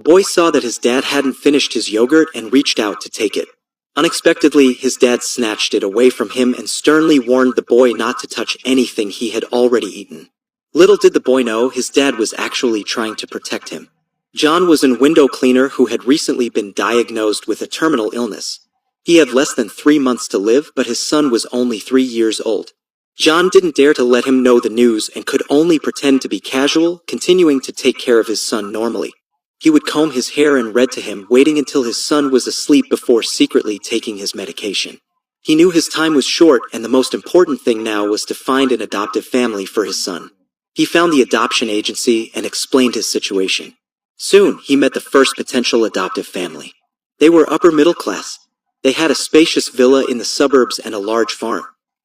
The boy saw that his dad hadn't finished his yogurt and reached out to take it. Unexpectedly, his dad snatched it away from him and sternly warned the boy not to touch anything he had already eaten. Little did the boy know his dad was actually trying to protect him. John was a window cleaner who had recently been diagnosed with a terminal illness. He had less than 3 months to live, but his son was only 3 years old. John didn't dare to let him know the news and could only pretend to be casual, continuing to take care of his son normally. He would comb his hair and read to him, waiting until his son was asleep before secretly taking his medication. He knew his time was short, and the most important thing now was to find an adoptive family for his son. He found the adoption agency and explained his situation. Soon, he met the first potential adoptive family. They were upper middle class. They had a spacious villa in the suburbs and a large farm.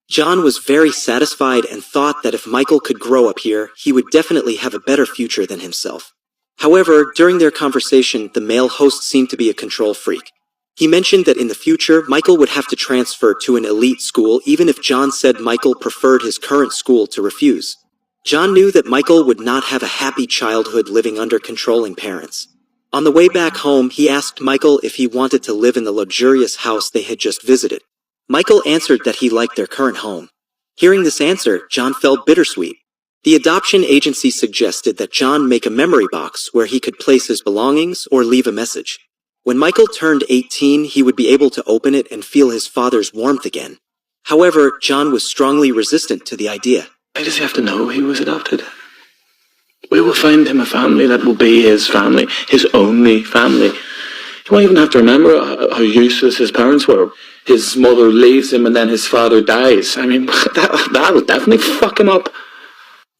John was very satisfied and thought that if Michael could grow up here, he would definitely have a better future than himself. However, during their conversation, the male host seemed to be a control freak. He mentioned that in the future, Michael would have to transfer to an elite school even if John said Michael preferred his current school to refuse. John knew that Michael would not have a happy childhood living under controlling parents. On the way back home, he asked Michael if he wanted to live in the luxurious house they had just visited. Michael answered that he liked their current home. Hearing this answer, John felt bittersweet. The adoption agency suggested that John make a memory box where he could place his belongings or leave a message. When Michael turned 18, he would be able to open it and feel his father's warmth again. However, John was strongly resistant to the idea. Why does he have to know he was adopted? We will find him a family that will be his family, his only family. He won't even have to remember how useless his parents were. His mother leaves him and then his father dies. I mean, that would definitely fuck him up.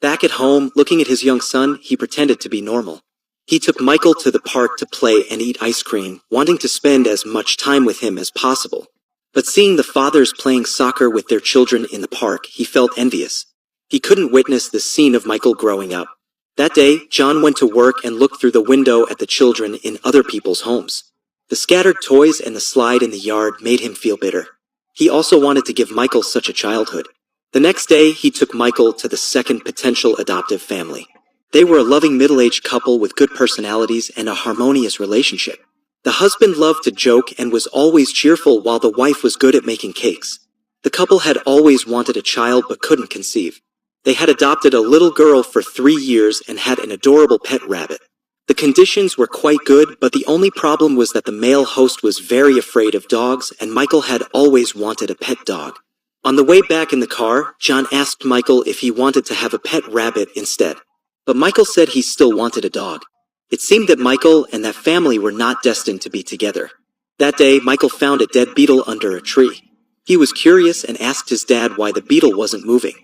Back at home, looking at his young son, he pretended to be normal. He took Michael to the park to play and eat ice cream, wanting to spend as much time with him as possible. But seeing the fathers playing soccer with their children in the park, he felt envious. He couldn't witness the scene of Michael growing up. That day, John went to work and looked through the window at the children in other people's homes. The scattered toys and the slide in the yard made him feel bitter. He also wanted to give Michael such a childhood. The next day, he took Michael to the second potential adoptive family. They were a loving middle-aged couple with good personalities and a harmonious relationship. The husband loved to joke and was always cheerful while the wife was good at making cakes. The couple had always wanted a child but couldn't conceive. They had adopted a little girl for 3 years and had an adorable pet rabbit. The conditions were quite good, but the only problem was that the male host was very afraid of dogs and Michael had always wanted a pet dog. On the way back in the car, John asked Michael if he wanted to have a pet rabbit instead. But Michael said he still wanted a dog. It seemed that Michael and that family were not destined to be together. That day, Michael found a dead beetle under a tree. He was curious and asked his dad why the beetle wasn't moving.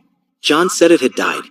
John said it had died.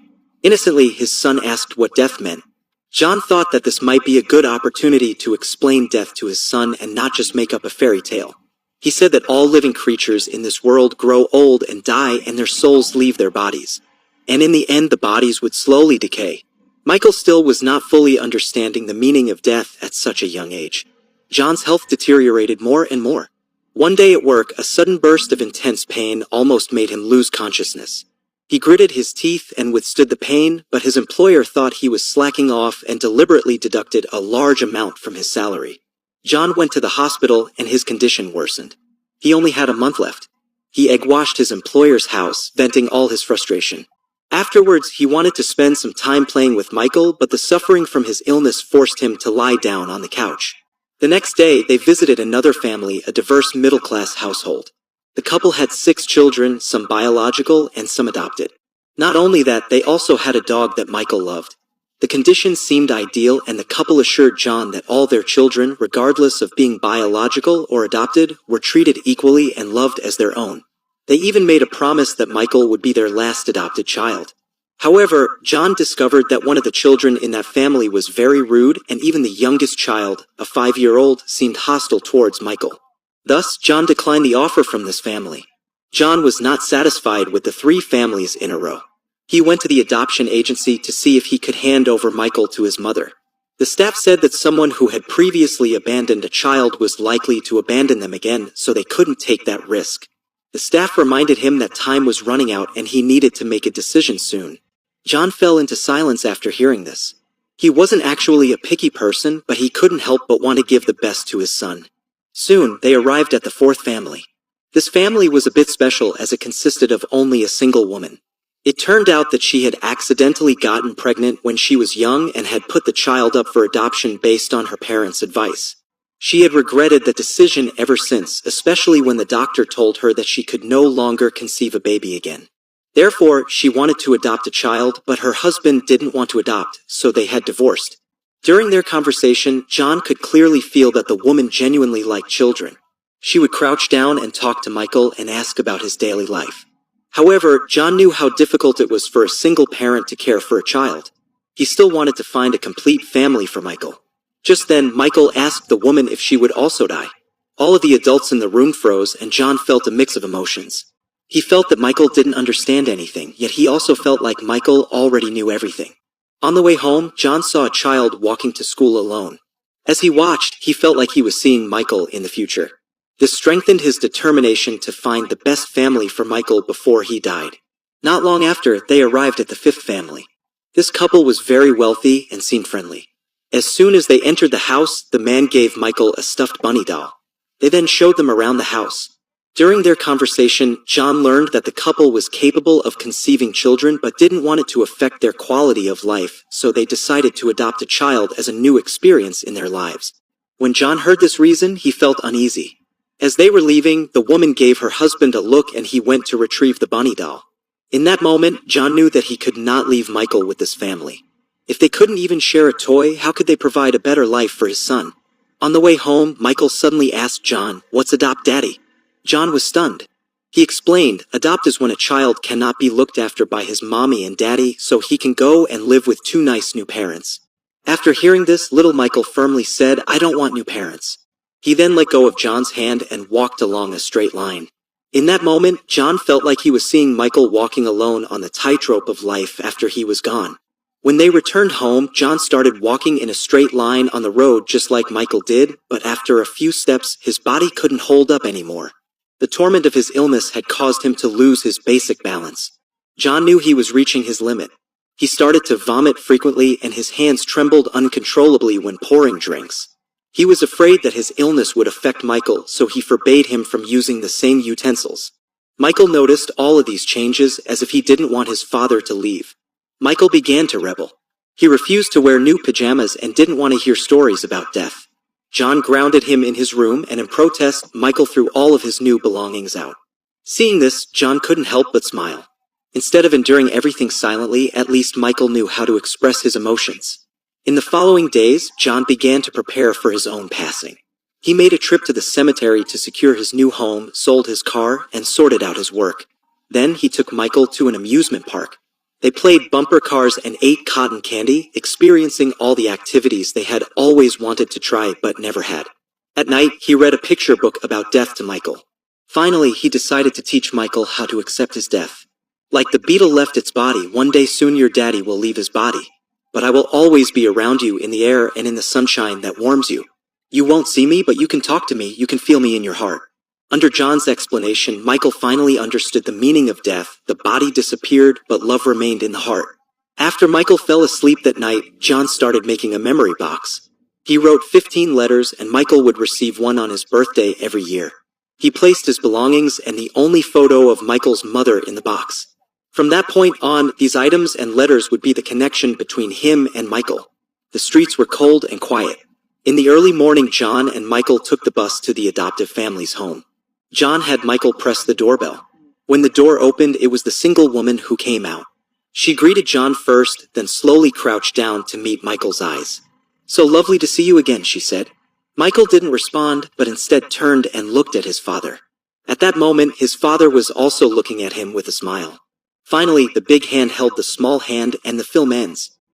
Innocently, his son asked what death meant. John thought that this might be a good opportunity to explain death to his son and not just make up a fairy tale. He said that all living creatures in this world grow old and die and their souls leave their bodies. And in the end, the bodies would slowly decay. Michael still was not fully understanding the meaning of death at such a young age. John's health deteriorated more and more. One day at work, a sudden burst of intense pain almost made him lose consciousness. He gritted his teeth and withstood the pain, but his employer thought he was slacking off and deliberately deducted a large amount from his salary. John went to the hospital and his condition worsened. He only had a month left. He egg-washed his employer's house, venting all his frustration. Afterwards, he wanted to spend some time playing with Michael, but the suffering from his illness forced him to lie down on the couch. The next day, they visited another family, a diverse middle-class household. The couple had 6 children, some biological and some adopted. Not only that, they also had a dog that Michael loved. The conditions seemed ideal, and the couple assured John that all their children, regardless of being biological or adopted, were treated equally and loved as their own. They even made a promise that Michael would be their last adopted child. However, John discovered that one of the children in that family was very rude, and even the youngest child, a 5-year-old, seemed hostile towards Michael. Thus, John declined the offer from this family. John was not satisfied with the 3 families in a row. He went to the adoption agency to see if he could hand over Michael to his mother. The staff said that someone who had previously abandoned a child was likely to abandon them again, so they couldn't take that risk. The staff reminded him that time was running out and he needed to make a decision soon. John fell into silence after hearing this. He wasn't actually a picky person, but he couldn't help but want to give the best to his son. Soon, they arrived at the fourth family. This family was a bit special as it consisted of only a single woman. It turned out that she had accidentally gotten pregnant when she was young and had put the child up for adoption based on her parents' advice. She had regretted that decision ever since, especially when the doctor told her that she could no longer conceive a baby again. Therefore, she wanted to adopt a child, but her husband didn't want to adopt, so they had divorced. During their conversation, John could clearly feel that the woman genuinely liked children. She would crouch down and talk to Michael and ask about his daily life. However, John knew how difficult it was for a single parent to care for a child. He still wanted to find a complete family for Michael. Just then, Michael asked the woman if she would also die. All of the adults in the room froze, and John felt a mix of emotions. He felt that Michael didn't understand anything, yet he also felt like Michael already knew everything. On the way home, John saw a child walking to school alone. As he watched, he felt like he was seeing Michael in the future. This strengthened his determination to find the best family for Michael before he died. Not long after, they arrived at the fifth family. This couple was very wealthy and seemed friendly. As soon as they entered the house, the man gave Michael a stuffed bunny doll. They then showed them around the house. During their conversation, John learned that the couple was capable of conceiving children but didn't want it to affect their quality of life, so they decided to adopt a child as a new experience in their lives. When John heard this reason, he felt uneasy. As they were leaving, the woman gave her husband a look and he went to retrieve the bunny doll. In that moment, John knew that he could not leave Michael with this family. If they couldn't even share a toy, how could they provide a better life for his son? On the way home, Michael suddenly asked John, "What's adopt daddy?" John was stunned. He explained, adopt is when a child cannot be looked after by his mommy and daddy, so he can go and live with two nice new parents. After hearing this, little Michael firmly said, "I don't want new parents." He then let go of John's hand and walked along a straight line. In that moment, John felt like he was seeing Michael walking alone on the tightrope of life after he was gone. When they returned home, John started walking in a straight line on the road just like Michael did, but after a few steps, his body couldn't hold up anymore. The torment of his illness had caused him to lose his basic balance. John knew he was reaching his limit. He started to vomit frequently and his hands trembled uncontrollably when pouring drinks. He was afraid that his illness would affect Michael, so he forbade him from using the same utensils. Michael noticed all of these changes as if he didn't want his father to leave. Michael began to rebel. He refused to wear new pajamas and didn't want to hear stories about death. John grounded him in his room, and in protest, Michael threw all of his new belongings out. Seeing this, John couldn't help but smile. Instead of enduring everything silently, at least Michael knew how to express his emotions. In the following days, John began to prepare for his own passing. He made a trip to the cemetery to secure his new home, sold his car, and sorted out his work. Then he took Michael to an amusement park. They played bumper cars and ate cotton candy, experiencing all the activities they had always wanted to try but never had. At night, he read a picture book about death to Michael. Finally, he decided to teach Michael how to accept his death. Like the beetle left its body, one day soon your daddy will leave his body. But I will always be around you in the air and in the sunshine that warms you. You won't see me, but you can talk to me, you can feel me in your heart. Under John's explanation, Michael finally understood the meaning of death. The body disappeared, but love remained in the heart. After Michael fell asleep that night, John started making a memory box. He wrote 15 letters, and Michael would receive one on his birthday every year. He placed his belongings and the only photo of Michael's mother in the box. From that point on, these items and letters would be the connection between him and Michael. The streets were cold and quiet. In the early morning, John and Michael took the bus to the adoptive family's home. John had Michael press the doorbell. When the door opened, it was the single woman who came out. She greeted John first, then slowly crouched down to meet Michael's eyes. "So lovely to see you again," she said. Michael didn't respond, but instead turned and looked at his father. At that moment, his father was also looking at him with a smile. Finally, the big hand held the small hand and the film ends.